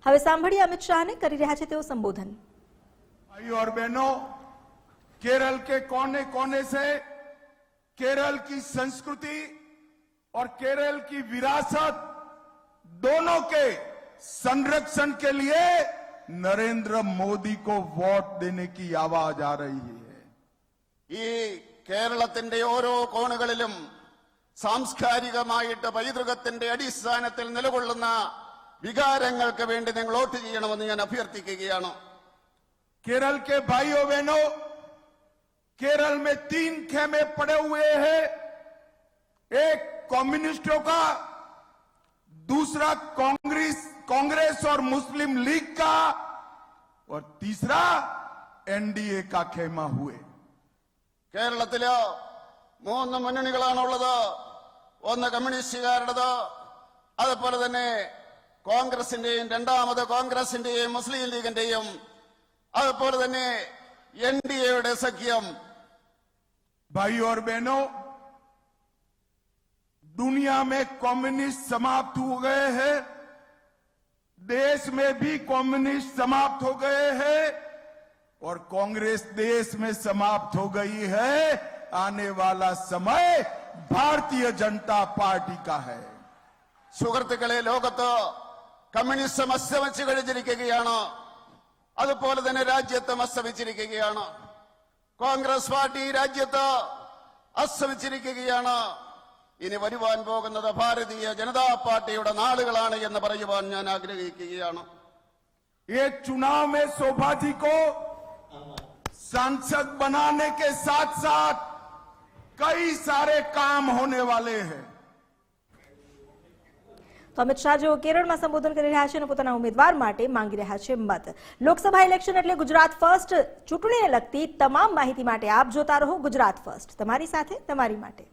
હવે સાંભળીએ અમિત શાહને કરી રહ્યા છે તેઓ સંબોધન। भाइयों और बहनों, केरल के कोने कोने से केरल की संस्कृति और केरल की विरासत दोनों के संरक्षण के लिए नरेंद्र मोदी को वोट देने की आवाज आ रही है। ഈ കേരളത്തിന്റെ ഓരോ കോണുകളിലും സാംസ്കാരികമായിട്ട് പൈതൃകത്തിന്റെ അടിസ്ഥാനത്തിൽ നിലകൊള്ളുന്ന വികാരങ്ങൾക്ക് വേണ്ടി നിങ്ങൾ വോട്ട് ചെയ്യണമെന്ന് ഞാൻ അഭ്യർത്ഥിക്കുകയാണ്। केरल के भाइयों बहनों, केरल में 3 खेमे पड़े हुए हैं। एक कम्युनिस्टों का, दूसरा कांग्रेस और मुस्लिम लीग का, और तीसरा एनडीए का खेमा हुए। കേരളത്തില് 3 മുന്നണികളാണുള്ളത്। ഒന്ന് കമ്മ്യൂണിസ്റ്റുകാരുടേത്, അതുപോലെ തന്നെ കോൺഗ്രസിന്റെയും, രണ്ടാമത് കോൺഗ്രസിന്റെയും മുസ്ലിം ലീഗിന്റെയും, അതുപോലെ തന്നെ എൻഡിഎയുടെ സഖ്യം। भाइयों और बहनों, दुनिया में कम्युनिस्ट समाप्त हो गए हैं, देश में भी कम्युनिस्ट समाप्त हो गए हैं और कांग्रेस देश में समाप्त हो गई है। आने वाला समय भारतीय जनता पार्टी का है। സുഹൃത്തുക്കളെ, ലോകത്ത് കമ്മ്യൂണിസം അസ്തമിച്ചു കഴിഞ്ഞിരിക്കുകയാണ്, അതുപോലെ തന്നെ രാജ്യത്തും അസ്തമിച്ചിരിക്കുകയാണ്। കോൺഗ്രസ് പാർട്ടി രാജ്യത്ത് അസ്തമിച്ചിരിക്കുകയാണ്। ഇനി വരുവാൻ പോകുന്നത് ഭാരതീയ ജനതാ പാർട്ടിയുടെ നാളുകളാണ് എന്ന് പറയുവാൻ ഞാൻ ആഗ്രഹിക്കുകയാണ്। ये चुनाव में शोभा जी को सांसद बनाने के साथ साथ कई सारे काम होने वाले हैं। તો અમિત શાહ જેઓ કેરળમાં સંબોધન કરી રહ્યા છે અને પોતાના ઉમેદવાર માટે માંગી રહ્યા છે મત। લોકસભા ઇલેક્શન એટલે ગુજરાત ફર્સ્ટ, ચૂંટણીને લગતી તમામ માહિતી માટે આપ જોતા રહો ગુજરાત ફર્સ્ટ, તમારી સાથે તમારી માટે।